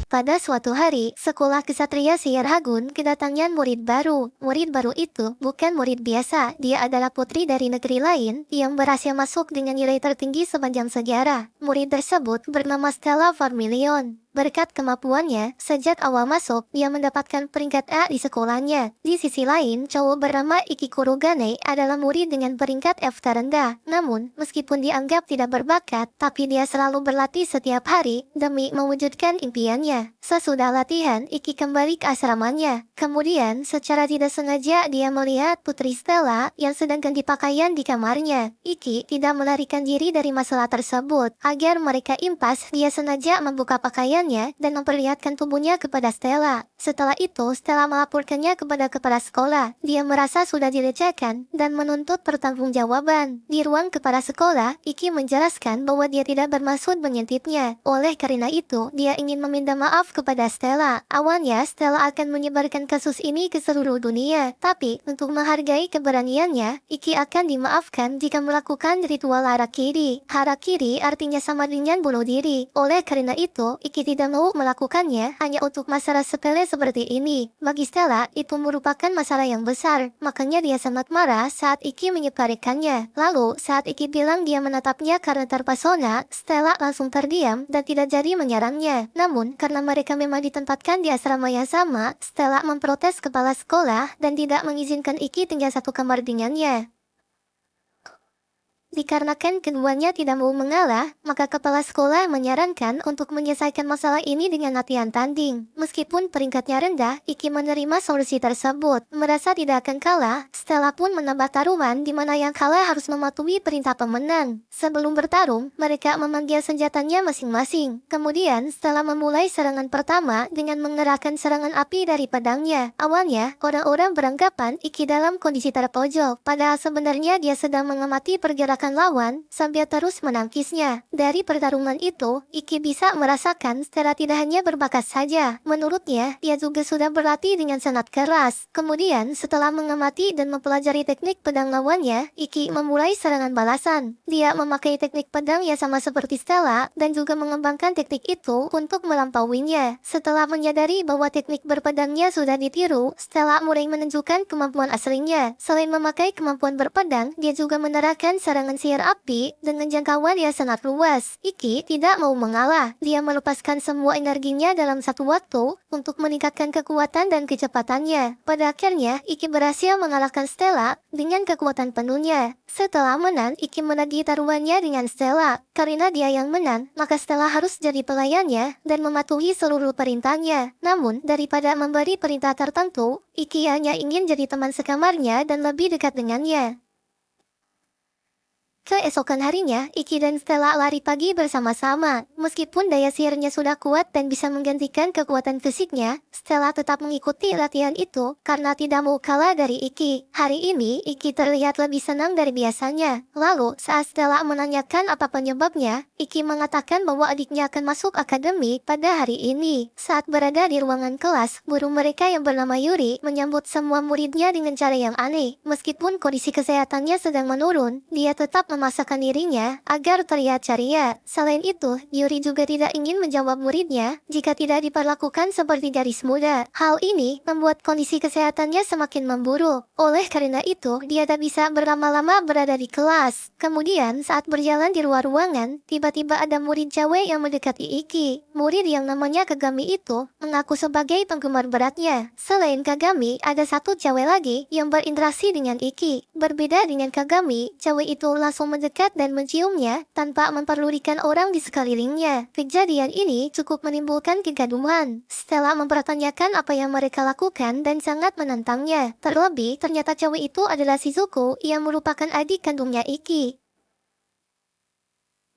Pada suatu hari, sekolah kesatria Sihir Hagun kedatangan murid baru. Murid baru itu bukan murid biasa, dia adalah putri dari negeri lain yang berhasil masuk dengan nilai tertinggi sepanjang sejarah. Murid tersebut bernama Stella Vermilion. Berkat kemampuannya, sejak awal masuk, dia mendapatkan peringkat A di sekolahnya. Di sisi lain, cowok bernama Iki Kurogane adalah murid dengan peringkat F terendah. Namun, meskipun dianggap tidak berbakat, tapi dia selalu berlatih setiap hari demi mewujudkan impiannya. Sesudah latihan, Iki kembali ke asramanya. Kemudian, secara tidak sengaja dia melihat Putri Stella yang sedang ganti pakaian di kamarnya. Iki tidak melarikan diri dari masalah tersebut. Agar mereka impas, dia sengaja membuka pakaiannya dan memperlihatkan tubuhnya kepada Stella. Setelah itu, Stella melaporkannya kepada kepala sekolah. Dia merasa sudah dilecehkan dan menuntut pertanggungjawaban. Di ruang kepala sekolah, Iki menjelaskan bahwa dia tidak bermaksud menyintipnya. Oleh karena itu, dia ingin meminta maaf kepada Stella. Awalnya, Stella akan menyebarkan kasus ini ke seluruh dunia. Tapi, untuk menghargai keberaniannya, Iki akan dimaafkan jika melakukan ritual harakiri. Harakiri artinya sama dengan bunuh diri. Oleh karena itu, Iki tidak mau melakukannya hanya untuk masalah sepele seperti ini. Bagi Stella, itu merupakan masalah yang besar. Makanya dia sangat marah saat Iki menyebarkannya. Lalu, saat Iki bilang dia menatapnya karena terpesona, Stella langsung terdiam dan tidak jadi menyerangnya. Namun, karena mereka memang ditempatkan di asrama yang sama, Stella memprotes kepala sekolah dan tidak mengizinkan Iki tinggal satu kamar dengannya. Dikarenakan keduanya tidak mau mengalah, maka kepala sekolah menyarankan untuk menyelesaikan masalah ini dengan latihan tanding. Meskipun peringkatnya rendah, Iki menerima solusi tersebut. Merasa tidak akan kalah, Stella pun menambah taruhan di mana yang kalah harus mematuhi perintah pemenang. Sebelum bertarung, mereka memanggil senjatanya masing-masing. Kemudian, Stella memulai serangan pertama dengan mengerahkan serangan api dari pedangnya. Awalnya, orang-orang beranggapan Iki dalam kondisi terpojok, padahal sebenarnya dia sedang mengamati pergerakan lawan sambil terus menangkisnya. Dari pertarungan itu, Iki bisa merasakan Stella tidak hanya berbakat saja. Menurutnya, dia juga sudah berlatih dengan sangat keras. Kemudian, setelah mengamati dan mempelajari teknik pedang lawannya, Iki memulai serangan balasan. Dia memakai teknik pedang yang sama seperti Stella dan juga mengembangkan teknik itu untuk melampauinya. Setelah menyadari bahwa teknik berpedangnya sudah ditiru, Stella mulai menunjukkan kemampuan aslinya. Selain memakai kemampuan berpedang, dia juga menerapkan serangan sihir api dengan jangkauan yang sangat luas. Iki tidak mau mengalah. Dia melepaskan semua energinya dalam satu waktu untuk meningkatkan kekuatan dan kecepatannya. Pada akhirnya, Iki berhasil mengalahkan Stella dengan kekuatan penuhnya. Setelah menang, Iki menagih taruhannya dengan Stella. Karena dia yang menang, maka Stella harus jadi pelayannya dan mematuhi seluruh perintahnya. Namun, daripada memberi perintah tertentu, Iki hanya ingin jadi teman sekamarnya dan lebih dekat dengannya. Keesokan harinya, Iki dan Stella lari pagi bersama-sama. Meskipun daya sihirnya sudah kuat dan bisa menggantikan kekuatan fisiknya, Stella tetap mengikuti latihan itu karena tidak mau kalah dari Iki. Hari ini, Iki terlihat lebih senang dari biasanya. Lalu, saat Stella menanyakan apa penyebabnya, Iki mengatakan bahwa adiknya akan masuk akademi pada hari ini. Saat berada di ruangan kelas, guru mereka yang bernama Yuri menyambut semua muridnya dengan cara yang aneh. Meskipun kondisi kesehatannya sedang menurun, dia tetap memaksakan dirinya agar terlihat ceria. Selain itu, Yuri juga tidak ingin menjawab muridnya jika tidak diperlakukan seperti gadis muda. Hal ini membuat kondisi kesehatannya semakin memburuk. Oleh karena itu, dia tak bisa berlama-lama berada di kelas. Kemudian, saat berjalan di luar ruangan, tiba-tiba ada murid cewek yang mendekati Iki. Murid yang namanya Kagami itu mengaku sebagai penggemar beratnya. Selain Kagami, ada satu cewek lagi yang berinteraksi dengan Iki. Berbeda dengan Kagami, cewek itu langsung mendekat dan menciumnya tanpa memperdulikan orang di sekelilingnya. Kejadian ini cukup menimbulkan kegaduhan. Stella mempertanyakan apa yang mereka lakukan dan sangat menentangnya. Terlebih, ternyata cewek itu adalah Shizuku yang merupakan adik kandungnya Iki.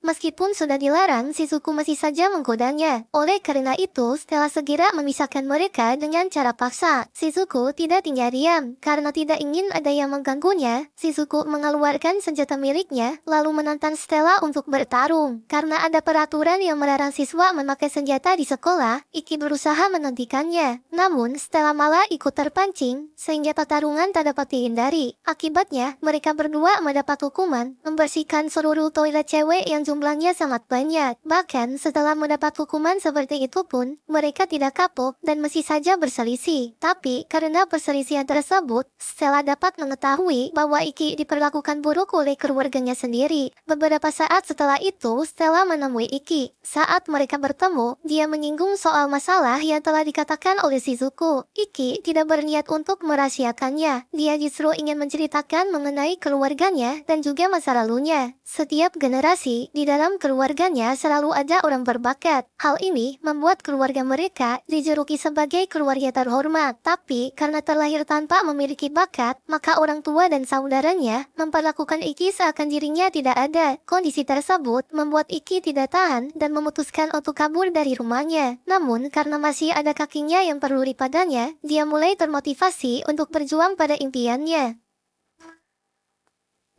Meskipun sudah dilarang, Shizuku masih saja menggodanya. Oleh karena itu, Stella segera memisahkan mereka dengan cara paksa. Shizuku tidak tinggal diam. Karena tidak ingin ada yang mengganggunya, Shizuku mengeluarkan senjata miliknya, lalu menantang Stella untuk bertarung. Karena ada peraturan yang melarang siswa memakai senjata di sekolah, Iki berusaha menghentikannya. Namun, Stella malah ikut terpancing, sehingga pertarungan tak dapat dihindari. Akibatnya, mereka berdua mendapat hukuman, membersihkan seluruh toilet cewek yang jumlahnya sangat banyak. Bahkan setelah mendapat hukuman seperti itu pun, mereka tidak kapok dan masih saja berselisih. Tapi karena perselisihan tersebut, Stella dapat mengetahui bahwa Iki diperlakukan buruk oleh keluarganya sendiri. Beberapa saat setelah itu, Stella menemui Iki. Saat mereka bertemu, dia menyinggung soal masalah yang telah dikatakan oleh Shizuku. Iki tidak berniat untuk merahasiakannya. Dia justru ingin menceritakan mengenai keluarganya dan juga masa lalunya. Setiap generasi di dalam keluarganya selalu ada orang berbakat. Hal ini membuat keluarga mereka dijuluki sebagai keluarga terhormat. Tapi karena terlahir tanpa memiliki bakat, maka orang tua dan saudaranya memperlakukan Iki seakan dirinya tidak ada. Kondisi tersebut membuat Iki tidak tahan dan memutuskan untuk kabur dari rumahnya. Namun karena masih ada kakinya yang perlu padanya, dia mulai termotivasi untuk berjuang pada impiannya.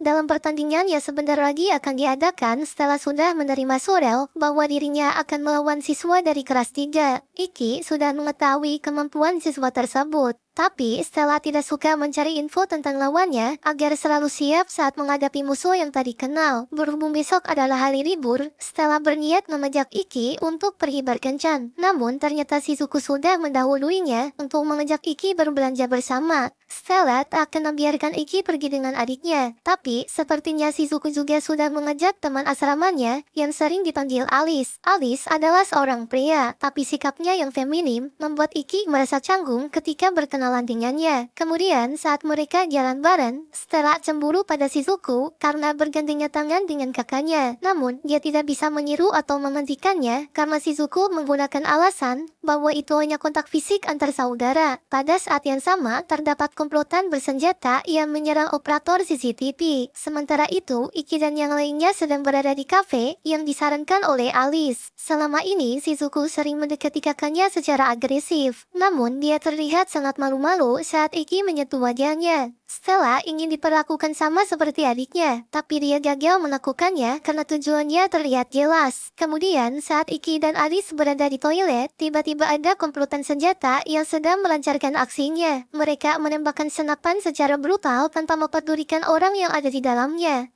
Dalam pertandingan yang sebentar lagi akan diadakan, Stella sudah menerima surel bahwa dirinya akan melawan siswa dari kelas 3. Iki sudah mengetahui kemampuan siswa tersebut. Tapi Stella tidak suka mencari info tentang lawannya agar selalu siap saat menghadapi musuh yang tadi kenal. Berhubung besok adalah hari libur, Stella berniat mengajak Iki untuk pergi berkencan. Namun ternyata Shizuku sudah mendahuluinya untuk mengajak Iki berbelanja bersama. Stella tak akan membiarkan Iki pergi dengan adiknya. Tapi sepertinya Shizuku juga sudah mengajak teman asramanya yang sering dipanggil Alice. Alice adalah seorang pria, tapi sikapnya yang feminim membuat Iki merasa canggung ketika berkenalan dengannya. Kemudian saat mereka jalan bareng, Stella cemburu pada Shizuku karena bergandengan tangan dengan kakaknya. Namun dia tidak bisa menyeru atau menghentikannya karena Shizuku menggunakan alasan bahwa itu hanya kontak fisik antar saudara. Pada saat yang sama, terdapat komplotan bersenjata yang menyerang operator CCTV. Sementara itu, Iki dan yang lainnya sedang berada di kafe yang disarankan oleh Alice. Selama ini, Shizuku sering mendekati kakaknya secara agresif. Namun dia terlihat sangat malu-malu saat Iki menyentuh wajahnya. Stella ingin diperlakukan sama seperti adiknya, tapi dia gagal melakukannya karena tujuannya terlihat jelas. Kemudian saat Iki dan Alice berada di toilet, tiba-tiba ada komplotan senjata yang sedang melancarkan aksinya. Mereka menembakkan senapan secara brutal tanpa mempedulikan orang yang ada di dalamnya.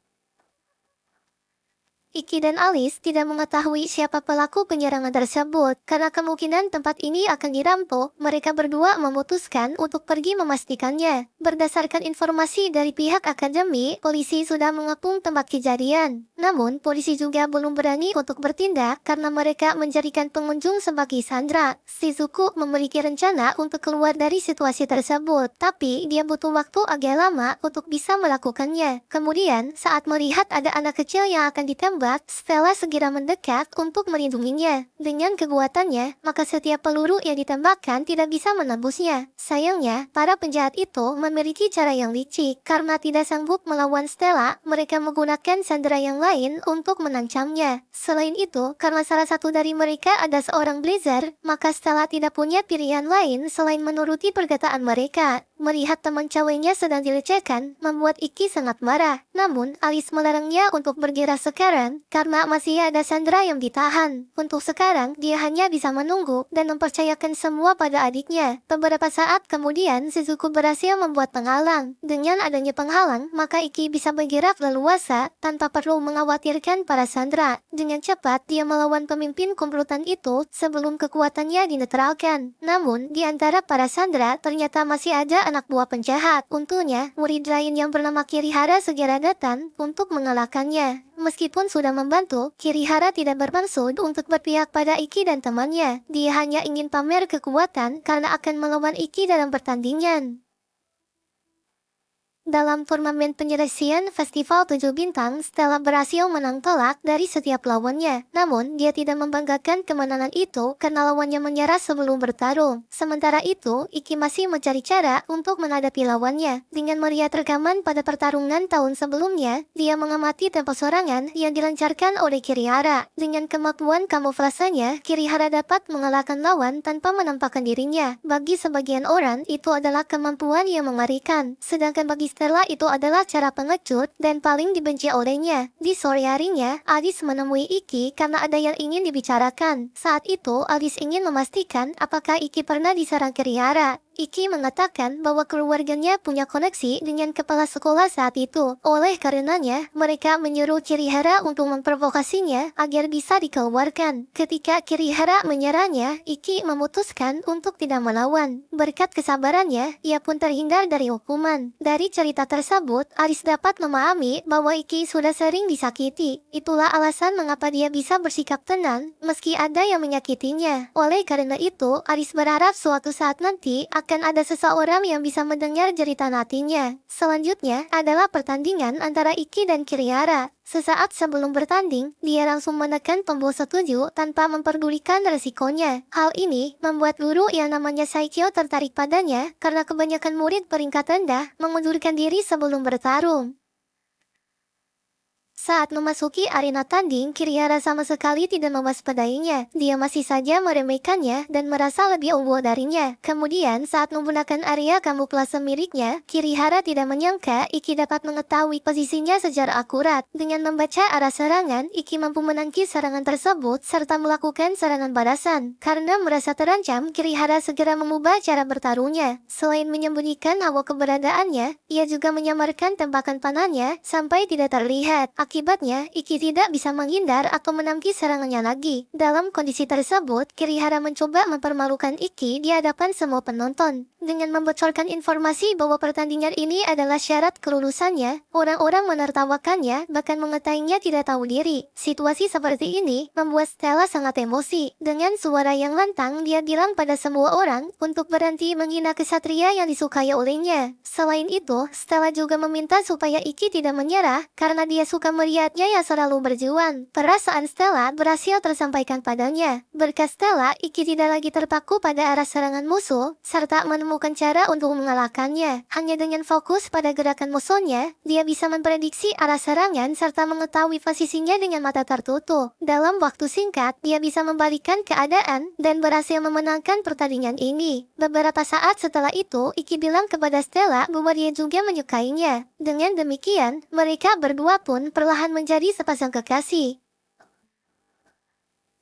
Iki dan Alice tidak mengetahui siapa pelaku penyerangan tersebut. Karena kemungkinan tempat ini akan dirampok, mereka berdua memutuskan untuk pergi memastikannya. Berdasarkan informasi dari pihak akademi, polisi sudah mengepung tempat kejadian. Namun, polisi juga belum berani untuk bertindak karena mereka menjadikan pengunjung sebagai sandera. Shizuku memiliki rencana untuk keluar dari situasi tersebut, tapi dia butuh waktu agak lama untuk bisa melakukannya. Kemudian, saat melihat ada anak kecil yang akan ditembak, Stella segera mendekat untuk melindunginya. Dengan kekuatannya, maka setiap peluru yang ditembakkan tidak bisa menembusnya. Sayangnya, para penjahat itu memiliki cara yang licik. Karena tidak sanggup melawan Stella, mereka menggunakan sandera yang lain untuk menancamnya. Selain itu, karena salah satu dari mereka ada seorang Blazer, maka Stella tidak punya pilihan lain selain menuruti perkataan mereka. Melihat teman ceweknya sedang dilecehkan, membuat Iki sangat marah. Namun, Alice melarangnya untuk bergerak sekarang, karena masih ada sandera yang ditahan. Untuk sekarang, dia hanya bisa menunggu dan mempercayakan semua pada adiknya. Beberapa saat kemudian, Shizuku berhasil membuat penghalang. Dengan adanya penghalang, maka Iki bisa bergerak leluasa tanpa perlu mengkhawatirkan para sandera. Dengan cepat, dia melawan pemimpin komplotan itu sebelum kekuatannya dinetralkan. Namun, di antara para sandera ternyata masih ada anak buah penjahat. Untungnya, murid lain yang bernama Kirihara segera datang untuk mengalahkannya. Meskipun sudah membantu, Kirihara tidak bermaksud untuk berpihak pada Iki dan temannya. Dia hanya ingin pamer kekuatan karena akan melawan Iki dalam pertandingan. Dalam turnamen penyelesaian Festival 7 Bintang, Stella berhasil menang telak dari setiap lawannya. Namun, dia tidak membanggakan kemenangan itu karena lawannya menyerah sebelum bertarung. Sementara itu, Iki masih mencari cara untuk menghadapi lawannya. Dengan melihat rekaman pada pertarungan tahun sebelumnya, dia mengamati tempo serangan yang dilancarkan oleh Kirihara. Dengan kemampuan kamuflasenya, Kirihara dapat mengalahkan lawan tanpa menampakkan dirinya. Bagi sebagian orang, itu adalah kemampuan yang mengerikan. Sedangkan bagi Stella itu adalah cara pengecut dan paling dibenci olehnya. Di sore harinya, Alice menemui Iki karena ada yang ingin dibicarakan. Saat itu, Alice ingin memastikan apakah Iki pernah diserang Kirihara. Iki mengatakan bahwa keluarganya punya koneksi dengan kepala sekolah saat itu. Oleh karenanya, mereka menyuruh Kirihara untuk memprovokasinya agar bisa dikeluarkan. Ketika Kirihara menyerangnya, Iki memutuskan untuk tidak melawan. Berkat kesabarannya, ia pun terhindar dari hukuman. Dari cerita tersebut, Aris dapat memahami bahwa Iki sudah sering disakiti. Itulah alasan mengapa dia bisa bersikap tenang, meski ada yang menyakitinya. Oleh karena itu, Aris berharap suatu saat nanti akan ada seseorang yang bisa mendengar jeritan hatinya. Selanjutnya adalah pertandingan antara Iki dan Kirihara. Sesaat sebelum bertanding, dia langsung menekan tombol setuju tanpa memperdulikan resikonya. Hal ini membuat guru yang namanya Saikyo tertarik padanya karena kebanyakan murid peringkat rendah mengundurkan diri sebelum bertarung. Saat memasuki arena tanding, Kirihara sama sekali tidak mewaspadainya. Dia masih saja meremehkannya dan merasa lebih unggul darinya. Kemudian, saat menggunakan area kamuflase miliknya, Kirihara tidak menyangka Iki dapat mengetahui posisinya secara akurat. Dengan membaca arah serangan, Iki mampu menangkis serangan tersebut serta melakukan serangan balasan. Karena merasa terancam, Kirihara segera mengubah cara bertarungnya. Selain menyembunyikan hawa keberadaannya, ia juga menyamarkan tembakan panahnya sampai tidak terlihat. Akibatnya, Iki tidak bisa menghindar atau menangkis serangannya lagi. Dalam kondisi tersebut, Kirihara mencoba mempermalukan Iki di hadapan semua penonton. Dengan membocorkan informasi bahwa pertandingan ini adalah syarat kelulusannya, orang-orang menertawakannya, bahkan mengetahuinya tidak tahu diri. Situasi seperti ini membuat Stella sangat emosi. Dengan suara yang lantang, dia bilang pada semua orang untuk berhenti menghina kesatria yang disukai olehnya. Selain itu, Stella juga meminta supaya Iki tidak menyerah karena dia suka melihatnya yang selalu berjuang. Perasaan Stella berhasil tersampaikan padanya. Berkat Stella, Iki tidak lagi terpaku pada arah serangan musuh, serta menemukan cara untuk mengalahkannya. Hanya dengan fokus pada gerakan musuhnya, dia bisa memprediksi arah serangan serta mengetahui posisinya dengan mata tertutup. Dalam waktu singkat, dia bisa membalikkan keadaan dan berhasil memenangkan pertandingan ini. Beberapa saat setelah itu, Iki bilang kepada Stella bahwa dia juga menyukainya. Dengan demikian, mereka berdua pun perlahan menjadi sepasang kekasih.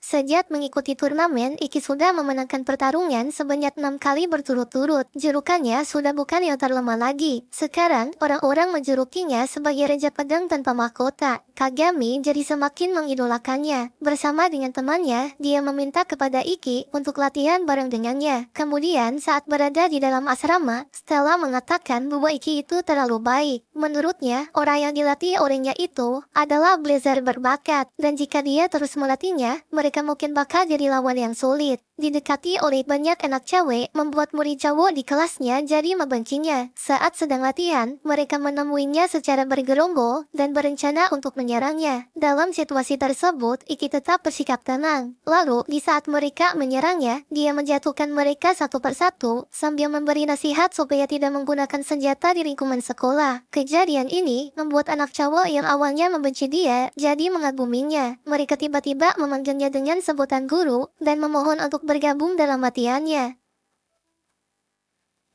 Sejak mengikuti turnamen, Iki sudah memenangkan pertarungan sebanyak 6 kali berturut-turut. Julukannya sudah bukan yang terlemah lagi. Sekarang, orang-orang menjulukinya sebagai Raja Pedang tanpa mahkota. Kagami jadi semakin mengidolakannya. Bersama dengan temannya, dia meminta kepada Iki untuk latihan bareng dengannya. Kemudian, saat berada di dalam asrama, Stella mengatakan bahwa Iki itu terlalu baik. Menurutnya, orang yang dilatih olehnya itu adalah blazer berbakat. Dan jika dia terus melatihnya, mereka mungkin bakal jadi lawan yang sulit. Didekati oleh banyak anak cewek, membuat murid cowok di kelasnya jadi membencinya. Saat sedang latihan, mereka menemuinya secara bergerombol dan berencana untuk menyerangnya. Dalam situasi tersebut, Iki tetap bersikap tenang. Lalu, di saat mereka menyerangnya, dia menjatuhkan mereka satu persatu, sambil memberi nasihat supaya tidak menggunakan senjata di lingkungan sekolah. Kejadian ini membuat anak cowok yang awalnya membenci dia, jadi mengaguminya. Mereka tiba-tiba memanggilnya dengan sebutan guru, dan memohon untuk bergabung dalam latihannya.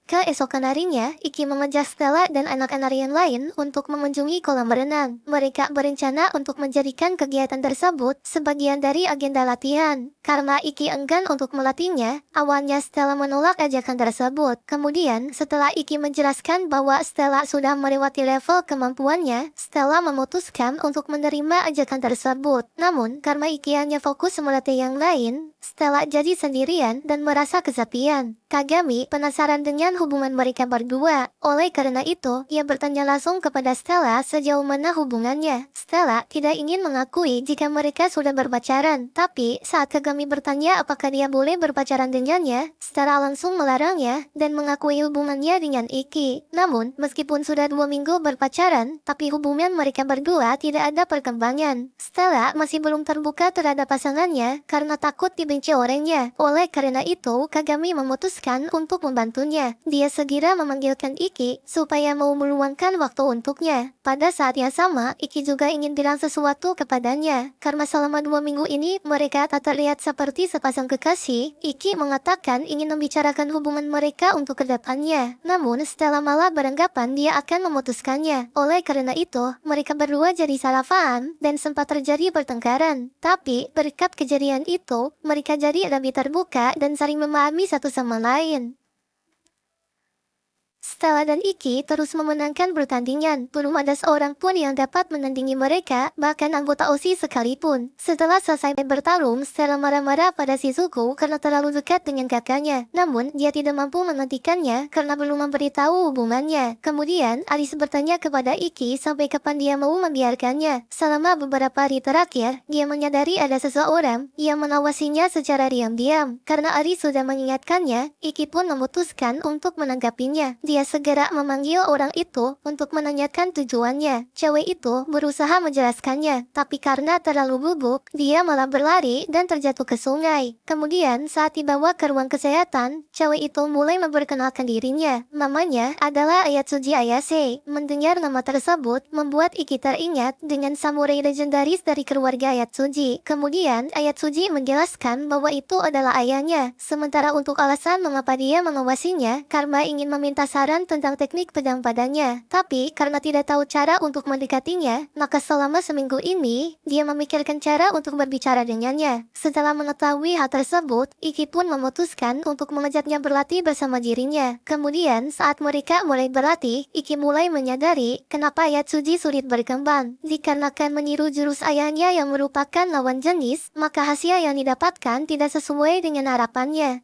Keesokan harinya, Iki mengajak Stella dan anak-anak yang lain untuk mengunjungi kolam renang. Mereka berencana untuk menjadikan kegiatan tersebut sebagian dari agenda latihan. Karena Iki enggan untuk melatihnya, awalnya Stella menolak ajakan tersebut. Kemudian, setelah Iki menjelaskan bahwa Stella sudah melewati level kemampuannya, Stella memutuskan untuk menerima ajakan tersebut. Namun, karena Iki hanya fokus melatih yang lain, Stella jadi sendirian dan merasa kesepian. Kagami penasaran dengan hubungan mereka berdua. Oleh karena itu, ia bertanya langsung kepada Stella sejauh mana hubungannya. Stella tidak ingin mengakui jika mereka sudah berpacaran. Tapi, saat Kagami bertanya apakah dia boleh berpacaran dengannya, Stella langsung melarangnya dan mengakui hubungannya dengan Iki. Namun, meskipun sudah 2 minggu berpacaran, tapi hubungan mereka berdua tidak ada perkembangan. Stella masih belum terbuka terhadap pasangannya karena takut dibenci orangnya. Oleh karena itu, Kagami memutuskan untuk membantunya. Dia segera memanggilkan Iki supaya mau meluangkan waktu untuknya. Pada saat yang sama, Iki juga ingin bilang sesuatu kepadanya. Karena selama 2 minggu ini mereka tak terlihat seperti sepasang kekasih, Iki mengatakan ingin membicarakan hubungan mereka untuk kedepannya. Namun, Stella malah beranggapan dia akan memutuskannya. Oleh karena itu, mereka berdua jadi salah paham dan sempat terjadi pertengkaran. Tapi, berkat kejadian itu, mereka jadi lebih terbuka dan saling memahami satu sama lain. Stella dan Iki terus memenangkan pertandingan. Belum ada seorang pun yang dapat menandingi mereka, bahkan anggota OSI sekalipun. Setelah selesai bertarung, Stella marah-marah pada Shizuku karena terlalu dekat dengan kakaknya. Namun, dia tidak mampu menghentikannya karena belum memberitahu hubungannya. Kemudian, Alice bertanya kepada Iki sampai kapan dia mau membiarkannya. Selama beberapa hari terakhir, dia menyadari ada seseorang yang mengawasinya secara diam-diam. Karena Alice sudah mengingatkannya, Iki pun memutuskan untuk menanggapinya. Dia segera memanggil orang itu untuk menanyakan tujuannya. Cewek itu berusaha menjelaskannya, tapi karena terlalu gugup, dia malah berlari dan terjatuh ke sungai. Kemudian saat dibawa ke ruang kesehatan, cewek itu mulai memperkenalkan dirinya. Namanya adalah Ayatsuji Ayase. Mendengar nama tersebut membuat Iki teringat dengan samurai legendaris dari keluarga Ayatsuji. Kemudian Ayatsuji menjelaskan bahwa itu adalah ayahnya. Sementara untuk alasan mengapa dia mengawasinya, karena ingin meminta saran tentang teknik pedang padanya. Tapi karena tidak tahu cara untuk mendekatinya, maka selama seminggu ini, dia memikirkan cara untuk berbicara dengannya. Setelah mengetahui hal tersebut, Iki pun memutuskan untuk mengajaknya berlatih bersama dirinya. Kemudian saat mereka mulai berlatih, Iki mulai menyadari kenapa Ayatsuji sulit berkembang. Dikarenakan meniru jurus ayahnya yang merupakan lawan jenis, maka hasil yang didapatkan tidak sesuai dengan harapannya.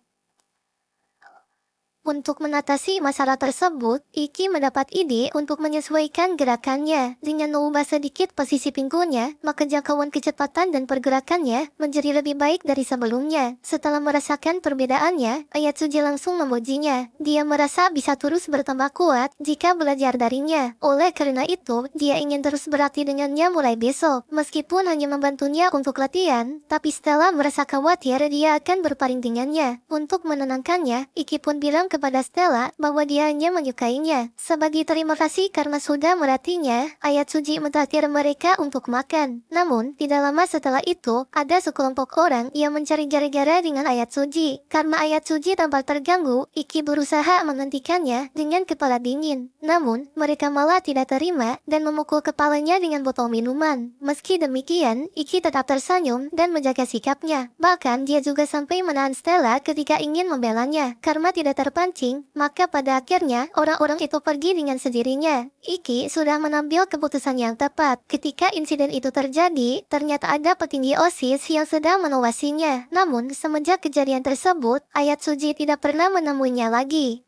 Untuk mengatasi masalah tersebut, Iki mendapat ide untuk menyesuaikan gerakannya. Dengan mengubah sedikit posisi pinggulnya, maka jangkauan kecepatan dan pergerakannya menjadi lebih baik dari sebelumnya. Setelah merasakan perbedaannya, Ayatsuji langsung memujinya. Dia merasa bisa terus bertambah kuat jika belajar darinya. Oleh karena itu, dia ingin terus berlatih dengannya mulai besok. Meskipun hanya membantunya untuk latihan, tapi Stella merasa khawatir dia akan berpaling dengannya. Untuk menenangkannya, Iki pun bilang kepada Stella bahwa dia hanya menyukainya. Sebagai terima kasih karena sudah melatihnya, Ayatsuji mentraktir mereka untuk makan. Namun, tidak lama setelah itu, ada sekelompok orang yang mencari gara-gara dengan Ayatsuji. Karena Ayatsuji tampak terganggu, Iki berusaha menghentikannya dengan kepala dingin. Namun, mereka malah tidak terima dan memukul kepalanya dengan botol minuman. Meski demikian, Iki tetap tersenyum dan menjaga sikapnya. Bahkan, dia juga sampai menahan Stella ketika ingin membelanya. Karena tidak terpancing, maka pada akhirnya orang-orang itu pergi dengan sendirinya. Iki sudah mengambil keputusan yang tepat. Ketika insiden itu terjadi, ternyata ada petinggi OSIS yang sedang mengawasinya. Namun, semenjak kejadian tersebut, Ayatsuji tidak pernah menemuinya lagi.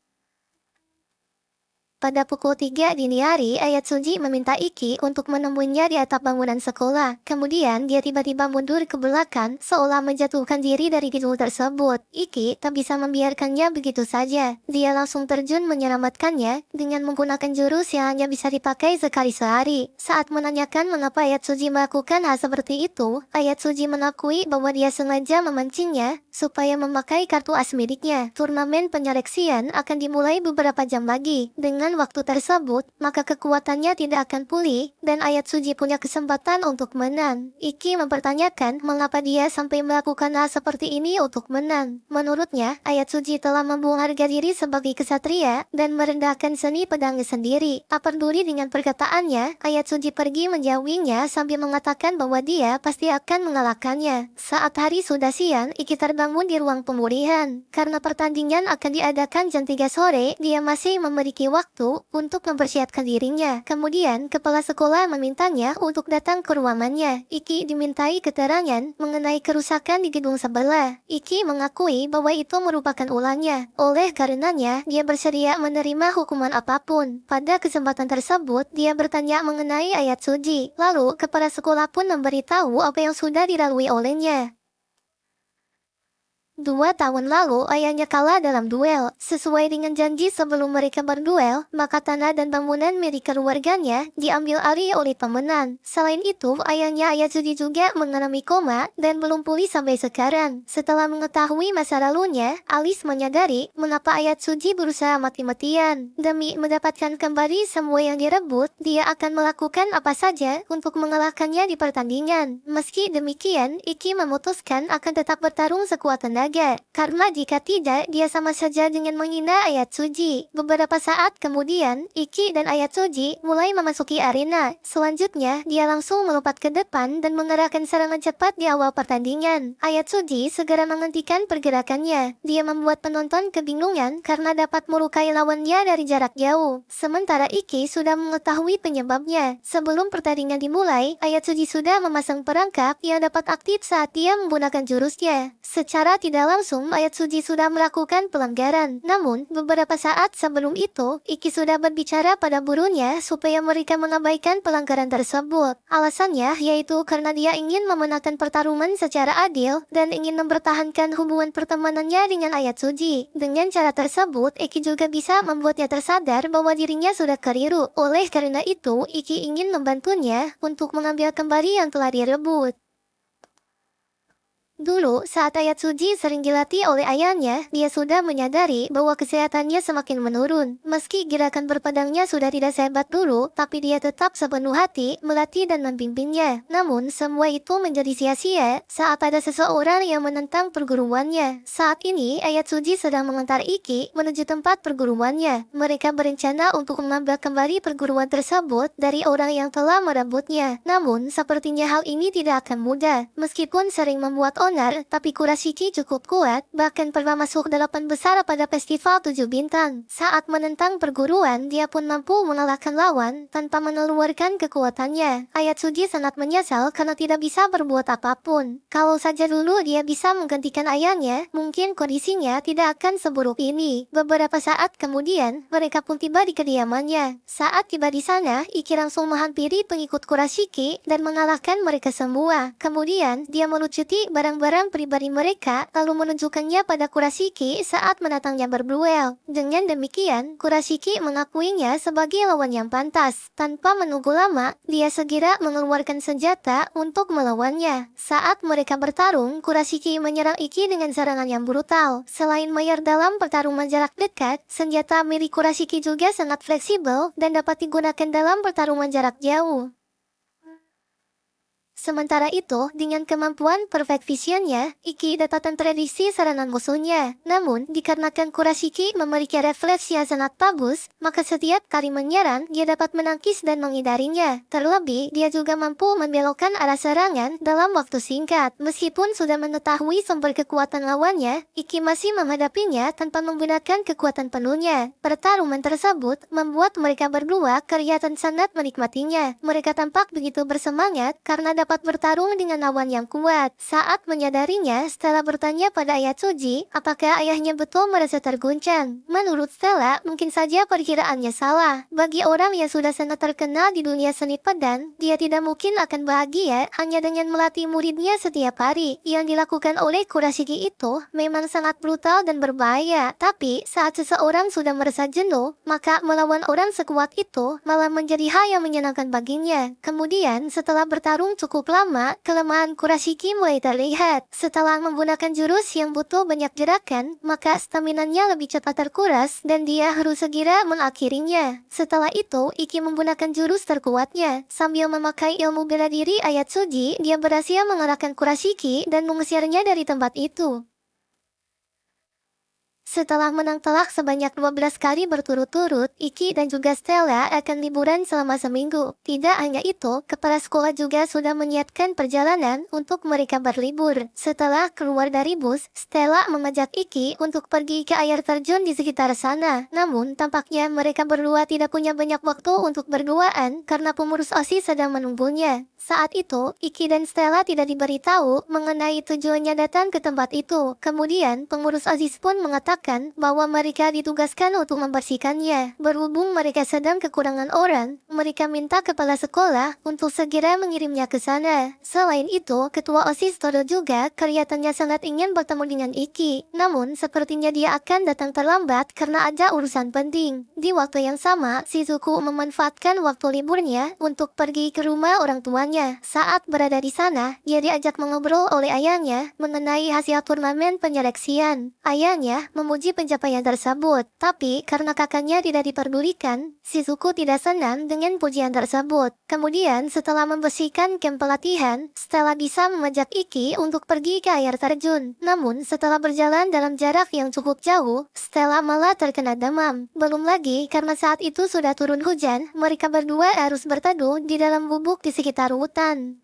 Pada pukul 3 dini hari, Ayatsuji meminta Iki untuk menemuinya di atap bangunan sekolah. Kemudian, dia tiba-tiba mundur ke belakang, seolah menjatuhkan diri dari gedung tersebut. Iki tak bisa membiarkannya begitu saja. Dia langsung terjun menyelamatkannya dengan menggunakan jurus yang hanya bisa dipakai sekali sehari. Saat menanyakan mengapa Ayatsuji melakukan hal seperti itu, Ayatsuji mengakui bahwa dia sengaja memancingnya supaya memakai kartu as miliknya. Turnamen penyeleksian akan dimulai beberapa jam lagi. Dengan waktu tersebut, maka kekuatannya tidak akan pulih, dan Ayatsuji punya kesempatan untuk menang. Iki mempertanyakan mengapa dia sampai melakukan hal seperti ini untuk menang. Menurutnya, Ayatsuji telah membuang harga diri sebagai kesatria dan merendahkan seni pedangnya sendiri. Tak peduli dengan perkataannya, Ayatsuji pergi menjauhinya sambil mengatakan bahwa dia pasti akan mengalahkannya. Saat hari sudah siang, Iki terbangun di ruang pemulihan. Karena pertandingan akan diadakan jam 3 sore, dia masih memiliki waktu untuk mempersiapkan dirinya. Kemudian, kepala sekolah memintanya untuk datang ke ruangannya. Iki dimintai keterangan mengenai kerusakan di gedung sebelah. Iki mengakui bahwa itu merupakan ulangnya. Oleh karenanya, dia bersedia menerima hukuman apapun. Pada kesempatan tersebut, dia bertanya mengenai Ayatsuji. Lalu, kepala sekolah pun memberitahu apa yang sudah dilalui olehnya. 2 tahun lalu, ayahnya kalah dalam duel. Sesuai dengan janji sebelum mereka berduel, maka tanah dan bangunan milik keluarganya diambil alih oleh pemenang. Selain itu, ayahnya Ayatsuji juga mengalami koma dan belum pulih sampai sekarang. Setelah mengetahui masa lalunya, Alice menyadari mengapa Ayatsuji berusaha mati-matian. Demi mendapatkan kembali semua yang direbut, dia akan melakukan apa saja untuk mengalahkannya di pertandingan. Meski demikian, Iki memutuskan akan tetap bertarung sekuat tenaga. berjaga, karena jika tidak, dia sama saja dengan menghina ayat suci. Beberapa saat kemudian, Iki dan ayat suci mulai memasuki arena. Selanjutnya, dia langsung melompat ke depan dan mengerahkan serangan cepat di awal pertandingan. Ayat suci segera menghentikan pergerakannya. Dia membuat penonton kebingungan karena dapat melukai lawannya dari jarak jauh. Sementara Iki sudah mengetahui penyebabnya. Sebelum pertandingan dimulai, ayat suci sudah memasang perangkap yang dapat aktif saat dia menggunakan jurusnya. Secara tidak langsung, ayat suci sudah melakukan pelanggaran. Namun, beberapa saat sebelum itu, Iki sudah berbicara pada burunya supaya mereka mengabaikan pelanggaran tersebut. Alasannya yaitu karena dia ingin memenangkan pertarungan secara adil dan ingin mempertahankan hubungan pertemanannya dengan ayat suci. Dengan cara tersebut, Iki juga bisa membuatnya tersadar bahwa dirinya sudah keliru. Oleh karena itu, Iki ingin membantunya untuk mengambil kembali yang telah direbut. Dulu, saat ayat suci sering dilatih oleh ayahnya, dia sudah menyadari bahwa kesehatannya semakin menurun. Meski gerakan berpedangnya sudah tidak sehebat dulu, tapi dia tetap sepenuh hati melatih dan membimbingnya. Namun, semua itu menjadi sia-sia saat ada seseorang yang menentang perguruannya. Saat ini, ayat suci sedang mengantar Iki menuju tempat perguruannya. Mereka berencana untuk mengambil kembali perguruan tersebut dari orang yang telah merebutnya. Namun, sepertinya hal ini tidak akan mudah. Meskipun sering membuat tapi Kurashiki cukup kuat, bahkan pernah masuk 8 besar pada festival 7 bintang. Saat menentang perguruan, dia pun mampu mengalahkan lawan tanpa mengeluarkan kekuatannya. Ayat suci sangat menyesal karena tidak bisa berbuat apapun. Kalau saja dulu dia bisa menggantikan ayahnya, mungkin kondisinya tidak akan seburuk ini. Beberapa saat kemudian, mereka pun tiba di kediamannya. Saat tiba di sana, Iki langsung menghampiri pengikut Kurashiki dan mengalahkan mereka semua. Kemudian, dia melucuti barang pribadi mereka lalu menunjukkannya pada Kurashiki saat menatangnya berduel. Dengan demikian, Kurashiki mengakuinya sebagai lawan yang pantas. Tanpa menunggu lama, dia segera mengeluarkan senjata untuk melawannya. Saat mereka bertarung, Kurashiki menyerang Iki dengan serangan yang brutal. Selain mayor dalam pertarungan jarak dekat, senjata milik Kurashiki juga sangat fleksibel dan dapat digunakan dalam pertarungan jarak jauh. Sementara itu, dengan kemampuan perfect visionnya, Iki dapat memprediksi serangan musuhnya. Namun, dikarenakan Kurashiki memiliki refleks yang sangat bagus, maka setiap kali menyerang, dia dapat menangkis dan menghindarinya. Terlebih, dia juga mampu membelokkan arah serangan dalam waktu singkat. Meskipun sudah mengetahui sumber kekuatan lawannya, Iki masih menghadapinya tanpa menggunakan kekuatan penuhnya. Pertarungan tersebut membuat mereka berdua kelihatan sangat menikmatinya. Mereka tampak begitu bersemangat karena dapat bertarung dengan lawan yang kuat. Saat menyadarinya, Stella bertanya pada ayat suci, apakah ayahnya betul merasa terguncang. Menurut Stella, mungkin saja perkiraannya salah. Bagi orang yang sudah sangat terkenal di dunia seni pedang, dia tidak mungkin akan bahagia hanya dengan melatih muridnya setiap hari. Yang dilakukan oleh Kurashiki itu memang sangat brutal dan berbahaya. Tapi, saat seseorang sudah merasa jenuh, maka melawan orang sekuat itu malah menjadi hal yang menyenangkan baginya. Kemudian, setelah bertarung cukup lama, kelemahan Kurashiki mulai terlihat. Setelah menggunakan jurus yang butuh banyak gerakan, maka stamina-nya lebih cepat terkuras dan dia harus segera mengakhirinya. Setelah itu, Iki menggunakan jurus terkuatnya. Sambil memakai ilmu bela diri ayat suci, dia berhasil mengalahkan Kurashiki dan mengusirnya dari tempat itu. Setelah menang telak sebanyak 12 kali berturut-turut, Iki dan juga Stella akan liburan selama seminggu. Tidak hanya itu, kepala sekolah juga sudah menyiapkan perjalanan untuk mereka berlibur. Setelah keluar dari bus, Stella mengajak Iki untuk pergi ke air terjun di sekitar sana. Namun, tampaknya mereka berdua tidak punya banyak waktu untuk berduaan karena pengurus OSIS sedang menunggunya. Saat itu, Iki dan Stella tidak diberitahu mengenai tujuannya datang ke tempat itu. Kemudian, pengurus OSIS pun mengatakan bahwa mereka ditugaskan untuk membersihkannya. Berhubung mereka sedang kekurangan orang, mereka minta kepala sekolah untuk segera mengirimnya ke sana. Selain itu, ketua OSIS Todo juga kelihatannya sangat ingin bertemu dengan Iki. Namun, sepertinya dia akan datang terlambat karena ada urusan penting. Di waktu yang sama, Shizuku memanfaatkan waktu liburnya untuk pergi ke rumah orang tuanya. Saat berada di sana, dia diajak mengobrol oleh ayahnya mengenai hasil turnamen penyeleksian. Ayahnya memuji pencapaian tersebut. Tapi karena kakaknya tidak diperdulikan, Shizuku tidak senang dengan pujian tersebut. Kemudian setelah membersihkan camp pelatihan, Stella bisa mengajak Iki untuk pergi ke air terjun. Namun setelah berjalan dalam jarak yang cukup jauh, Stella malah terkena demam. Belum lagi karena saat itu sudah turun hujan, mereka berdua harus berteduh di dalam gubuk di sekitar hutan.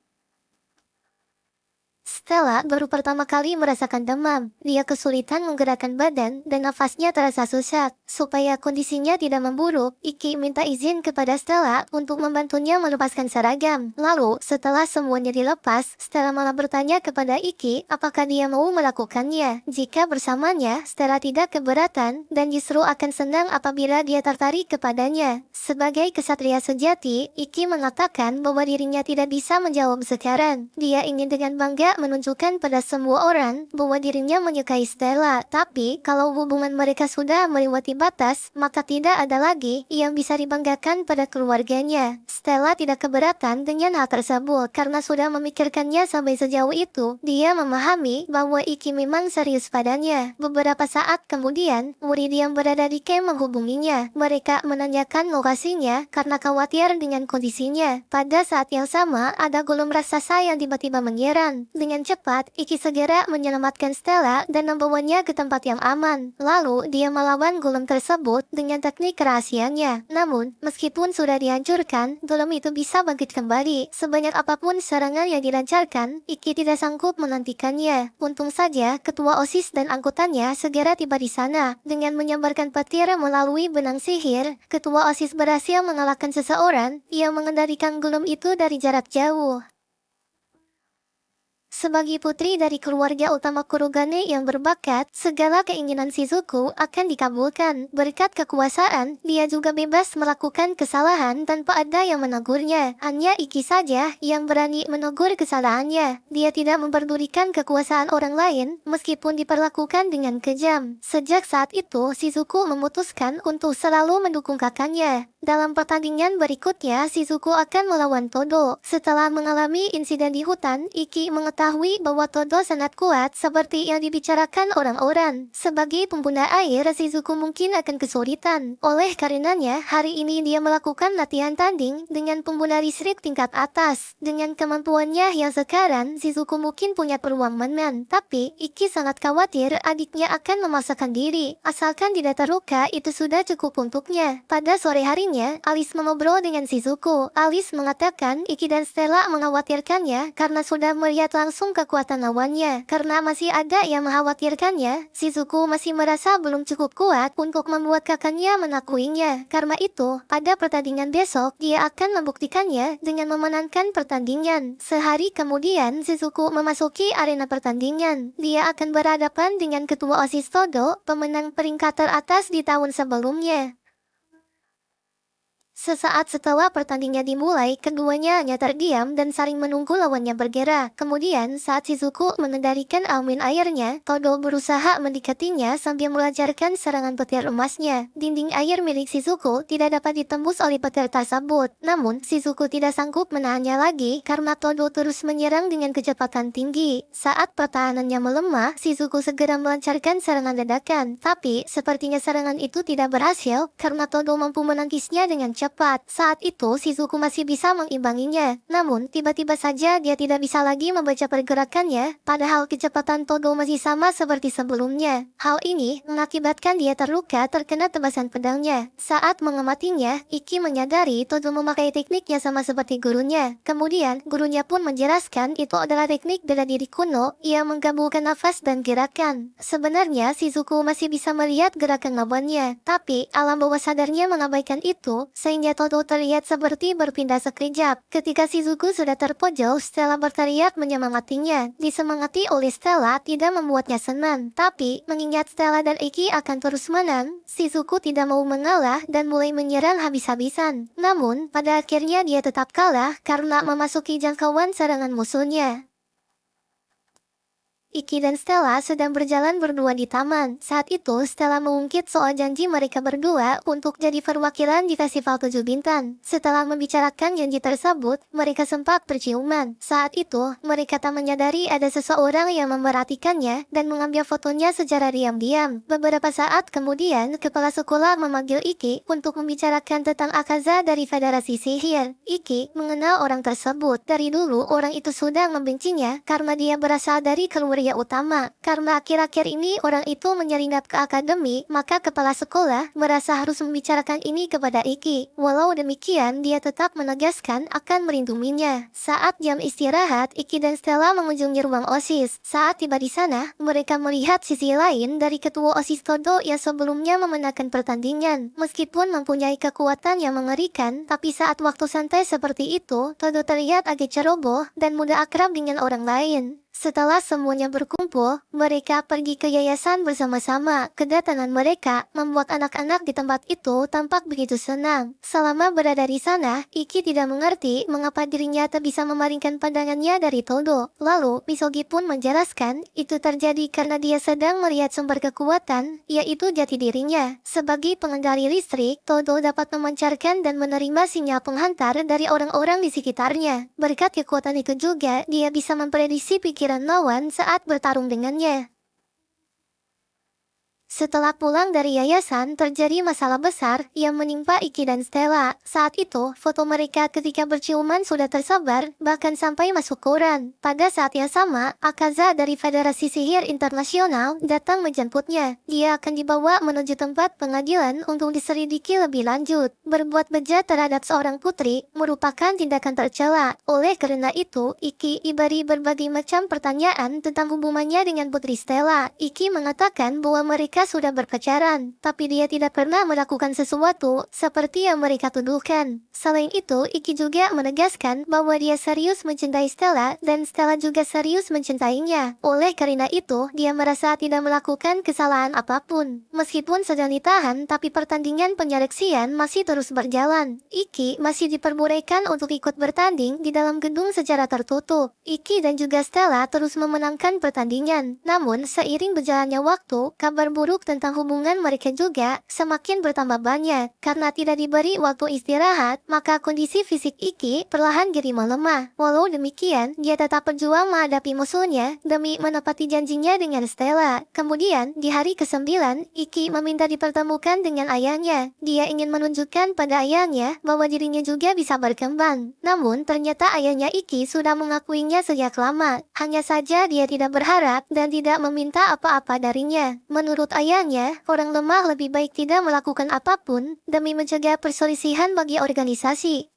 Stella baru pertama kali merasakan demam. Dia kesulitan menggerakkan badan dan nafasnya terasa susah. Supaya kondisinya tidak memburuk, Iki minta izin kepada Stella untuk membantunya melepaskan seragam. Lalu, setelah semuanya dilepas, Stella malah bertanya kepada Iki apakah dia mau melakukannya. Jika bersamanya, Stella tidak keberatan dan justru akan senang apabila dia tertarik kepadanya. Sebagai kesatria sejati, Iki mengatakan bahwa dirinya tidak bisa menjawab sekarang. Dia ingin dengan bangga menunjukkan pada semua orang bahwa dirinya menyukai Stella. Tapi, kalau hubungan mereka sudah melewati batas, maka tidak ada lagi yang bisa dibanggakan pada keluarganya. Stella tidak keberatan dengan hal tersebut karena sudah memikirkannya sampai sejauh itu. Dia memahami bahwa Iki memang serius padanya. Beberapa saat kemudian, murid yang berada di camp menghubunginya. Mereka menanyakan lokasinya karena khawatir dengan kondisinya. Pada saat yang sama, ada golem raksasa yang tiba-tiba menyerang. Dengan cepat, Iki segera menyelamatkan Stella dan membawanya ke tempat yang aman. Lalu, dia melawan golem tersebut dengan teknik rahasianya. Namun, meskipun sudah dihancurkan, golem itu bisa bangkit kembali. Sebanyak apapun serangan yang dilancarkan, Iki tidak sanggup menantikannya. Untung saja, ketua OSIS dan angkutannya segera tiba di sana. Dengan menyebarkan petir melalui benang sihir, ketua OSIS berhasil mengalahkan seseorang yang mengendalikan golem itu dari jarak jauh. Sebagai putri dari keluarga utama Kurogane yang berbakat, segala keinginan Shizuku akan dikabulkan. Berkat kekuasaan, dia juga bebas melakukan kesalahan tanpa ada yang menegurnya. Hanya Iki saja yang berani menegur kesalahannya. Dia tidak memperdulikan kekuasaan orang lain, meskipun diperlakukan dengan kejam. Sejak saat itu, Shizuku memutuskan untuk selalu mendukung kakaknya. Dalam pertandingan berikutnya, Shizuku akan melawan Todo. Setelah mengalami insiden di hutan, Iki mengetahui bahwa Todo sangat kuat seperti yang dibicarakan orang-orang. Sebagai pembunda air, Shizuku mungkin akan kesulitan. Oleh karenanya, hari ini dia melakukan latihan tanding dengan pembunda listrik tingkat atas. Dengan kemampuannya yang sekarang, Shizuku mungkin punya peluang menang. Tapi, Iki sangat khawatir adiknya akan memaksakan diri. Asalkan tidak terluka, itu sudah cukup untuknya. Pada sore harinya, Alice mengobrol dengan Shizuku. Alice mengatakan Iki dan Stella mengkhawatirkannya karena sudah melihat langsung kekuatan lawannya. Karena masih ada yang mengkhawatirkannya, Shizuku masih merasa belum cukup kuat untuk membuat kakaknya mengakuinya. Karena itu, pada pertandingan besok, dia akan membuktikannya dengan memenangkan pertandingan. Sehari kemudian, Shizuku memasuki arena pertandingan. Dia akan berhadapan dengan ketua OSIS Todo, pemenang peringkat teratas di tahun sebelumnya. Sesaat setelah pertandingan dimulai, keduanya hanya terdiam dan saling menunggu lawannya bergerak. Kemudian, saat Shizuku mengendalikan aumen airnya, Todo berusaha mendekatinya sambil melancarkan serangan petir emasnya. Dinding air milik Shizuku tidak dapat ditembus oleh petir tersebut. Namun, Shizuku tidak sanggup menahannya lagi karena Todo terus menyerang dengan kecepatan tinggi. Saat pertahanannya melemah, Shizuku segera melancarkan serangan dadakan. Tapi, sepertinya serangan itu tidak berhasil karena Todo mampu menangkisnya dengan cepat. Saat itu, Shizuku masih bisa mengimbanginya. Namun, tiba-tiba saja dia tidak bisa lagi membaca pergerakannya, padahal kecepatan Todo masih sama seperti sebelumnya. Hal ini mengakibatkan dia terluka terkena tebasan pedangnya. Saat mengamatinya, Iki menyadari Todo memakai tekniknya sama seperti gurunya. Kemudian, gurunya pun menjelaskan itu adalah teknik bela diri kuno yang menggabungkan nafas dan gerakan. Sebenarnya, Shizuku masih bisa melihat gerakan lawannya, tapi alam bawah sadarnya mengabaikan itu, sehingga Todo terlihat seperti berpindah sekejap. Ketika Shizuku sudah terpojok, Stella berteriak menyemangatinya. Disemangati oleh Stella tidak membuatnya senang, tapi mengingat Stella dan Iki akan terus menang, Shizuku tidak mau mengalah dan mulai menyerang habis-habisan. Namun, pada akhirnya dia tetap kalah karena memasuki jangkauan serangan musuhnya. Iki dan Stella sedang berjalan berdua di taman. Saat itu, Stella mengungkit soal janji mereka berdua untuk jadi perwakilan di Festival 7 Bintang. Setelah membicarakan janji tersebut, mereka sempat berciuman. Saat itu, mereka tak menyadari ada seseorang yang memperhatikannya dan mengambil fotonya secara diam-diam. Beberapa saat kemudian, kepala sekolah memanggil Iki untuk membicarakan tentang Akaza dari Federasi Sihir. Iki mengenal orang tersebut. Dari dulu, orang itu sudah membencinya karena dia berasal dari keluarga utama. Karena akhir-akhir ini orang itu menyelinap ke akademi, maka kepala sekolah merasa harus membicarakan ini kepada Iki. Walau demikian, dia tetap menegaskan akan melindunginya. Saat jam istirahat, Iki dan Stella mengunjungi ruang OSIS. Saat tiba di sana, mereka melihat sisi lain dari ketua OSIS Todo yang sebelumnya memenangkan pertandingan. Meskipun mempunyai kekuatan yang mengerikan, tapi saat waktu santai seperti itu, Todo terlihat agak ceroboh dan mudah akrab dengan orang lain. Setelah semuanya berkumpul, mereka pergi ke yayasan bersama-sama. Kedatangan mereka membuat anak-anak di tempat itu tampak begitu senang. Selama berada di sana, Iki tidak mengerti mengapa dirinya tak bisa memalingkan pandangannya dari Todo. Lalu, Misogi pun menjelaskan, itu terjadi karena dia sedang melihat sumber kekuatan, yaitu jati dirinya. Sebagai pengendali listrik, Todo dapat memancarkan dan menerima sinyal penghantar dari orang-orang di sekitarnya. Berkat kekuatan itu juga, dia bisa memprediksi pikiran lawan saat bertarung dengannya. Setelah pulang dari yayasan, terjadi masalah besar yang menimpa Iki dan Stella. Saat itu, foto mereka ketika berciuman sudah tersebar, bahkan sampai masuk koran. Pada saat yang sama, Akaza dari Federasi Sihir Internasional datang menjemputnya. Dia akan dibawa menuju tempat pengadilan untuk diselidiki lebih lanjut. Berbuat bejat terhadap seorang putri merupakan tindakan tercela. Oleh karena itu, Iki diberi berbagai macam pertanyaan tentang hubungannya dengan putri Stella. Iki mengatakan bahwa mereka sudah berpacaran, tapi dia tidak pernah melakukan sesuatu seperti yang mereka tuduhkan. Selain itu, Iki juga menegaskan bahwa dia serius mencintai Stella dan Stella juga serius mencintainya. Oleh karena itu, dia merasa tidak melakukan kesalahan apapun. Meskipun sedang ditahan, tapi pertandingan penyeleksian masih terus berjalan. Iki masih diperbolehkan untuk ikut bertanding di dalam gedung secara tertutup. Iki dan juga Stella terus memenangkan pertandingan. Namun, seiring berjalannya waktu, kabar buruk tentang hubungan mereka juga semakin bertambah banyak. Karena tidak diberi waktu istirahat, maka kondisi fisik Iki perlahan jadi melemah. Walau demikian, dia tetap berjuang menghadapi musuhnya demi menepati janjinya dengan Stella. Kemudian, di hari ke-9, Iki meminta dipertemukan dengan ayahnya. Dia ingin menunjukkan pada ayahnya bahwa dirinya juga bisa berkembang. Namun, ternyata ayahnya Iki sudah mengakuinya sejak lama. Hanya saja dia tidak berharap dan tidak meminta apa-apa darinya. Menurut ayahnya, orang lemah lebih baik tidak melakukan apapun demi mencegah perselisihan bagi organisasi.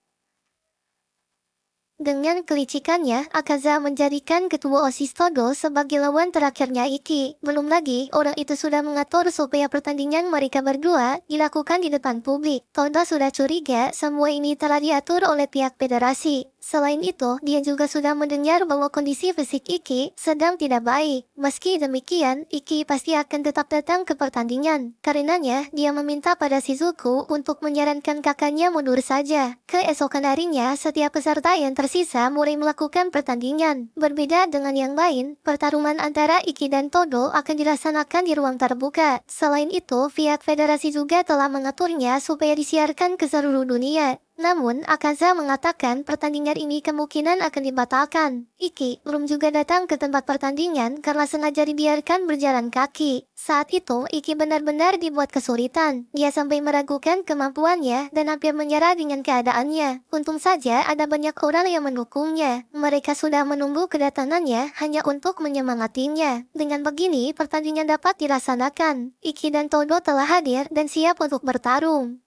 Dengan kelicikannya, Akaza menjadikan ketua OSIS Todo sebagai lawan terakhirnya Iki. Belum lagi, orang itu sudah mengatur supaya pertandingan mereka berdua dilakukan di depan publik. Todo sudah curiga semua ini telah diatur oleh pihak federasi. Selain itu, dia juga sudah mendengar bahwa kondisi fisik Iki sedang tidak baik. Meski demikian, Iki pasti akan tetap datang ke pertandingan. Karenanya, dia meminta pada Shizuku untuk menyarankan kakaknya mundur saja. Keesokan harinya, setiap peserta yang tersisa mulai melakukan pertandingan. Berbeda dengan yang lain, pertarungan antara Iki dan Todo akan dilaksanakan di ruang terbuka. Selain itu, pihak federasi juga telah mengaturnya supaya disiarkan ke seluruh dunia. Namun, Akaza mengatakan pertandingan ini kemungkinan akan dibatalkan. Iki belum juga datang ke tempat pertandingan karena sengaja dibiarkan berjalan kaki. Saat itu, Iki benar-benar dibuat kesulitan. Dia sampai meragukan kemampuannya dan hampir menyerah dengan keadaannya. Untung saja ada banyak orang yang mendukungnya. Mereka sudah menunggu kedatangannya hanya untuk menyemangatinya. Dengan begini, pertandingan dapat dilaksanakan. Iki dan Todo telah hadir dan siap untuk bertarung.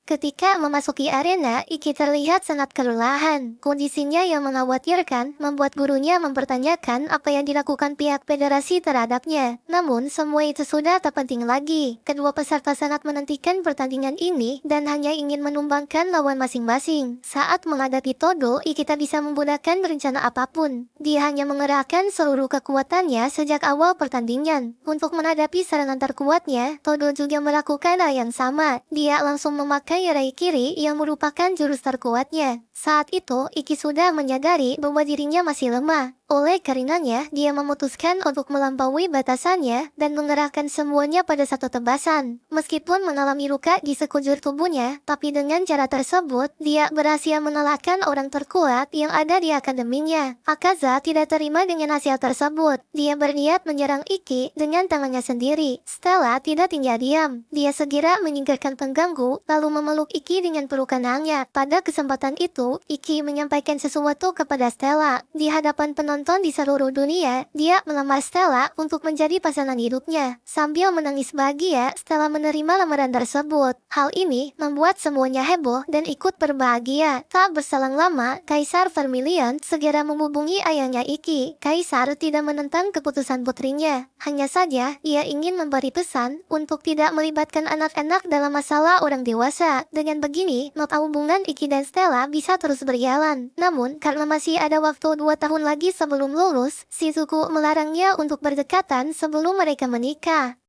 Ketika memasuki arena, Iki terlihat sangat kelelahan. Kondisinya yang mengkhawatirkan membuat gurunya mempertanyakan apa yang dilakukan pihak federasi terhadapnya. Namun, semua itu sudah tak penting lagi. Kedua peserta sangat menantikan pertandingan ini dan hanya ingin menumbangkan lawan masing-masing. Saat menghadapi Todo, Iki tak bisa membenarkan rencana apapun. Dia hanya mengerahkan seluruh kekuatannya sejak awal pertandingan. Untuk menghadapi serangan terkuatnya, Todo juga melakukan hal yang sama. Dia langsung memakai Rai Kiri yang merupakan jurus terkuatnya. Saat itu, Iki sudah menyadari bahwa dirinya masih lemah. Oleh karenanya, dia memutuskan untuk melampaui batasannya dan mengerahkan semuanya pada satu tebasan. Meskipun mengalami luka di sekujur tubuhnya, tapi dengan cara tersebut, dia berhasil mengalahkan orang terkuat yang ada di akademinya. Akaza tidak terima dengan hasil tersebut. Dia berniat menyerang Iki dengan tangannya sendiri. Stella tidak tinggal diam. Dia segera menyingkirkan pengganggu, lalu memeluk Iki dengan pelukan hangat. Pada kesempatan itu, Iki menyampaikan sesuatu kepada Stella. Di hadapan penonton di seluruh dunia, dia melamar Stella untuk menjadi pasangan hidupnya. Sambil menangis bahagia, Stella menerima lamaran tersebut. Hal ini membuat semuanya heboh dan ikut berbahagia. Tak berselang lama, Kaisar Vermilion segera menghubungi ayahnya Iki. Kaisar tidak menentang keputusan putrinya. Hanya saja, ia ingin memberi pesan untuk tidak melibatkan anak-anak dalam masalah orang dewasa. Dengan begini, maka hubungan Iki dan Stella bisa terus berjalan. Namun, karena masih ada waktu 2 tahun lagi sebelum lulus, Shizuku melarangnya untuk berdekatan sebelum mereka menikah.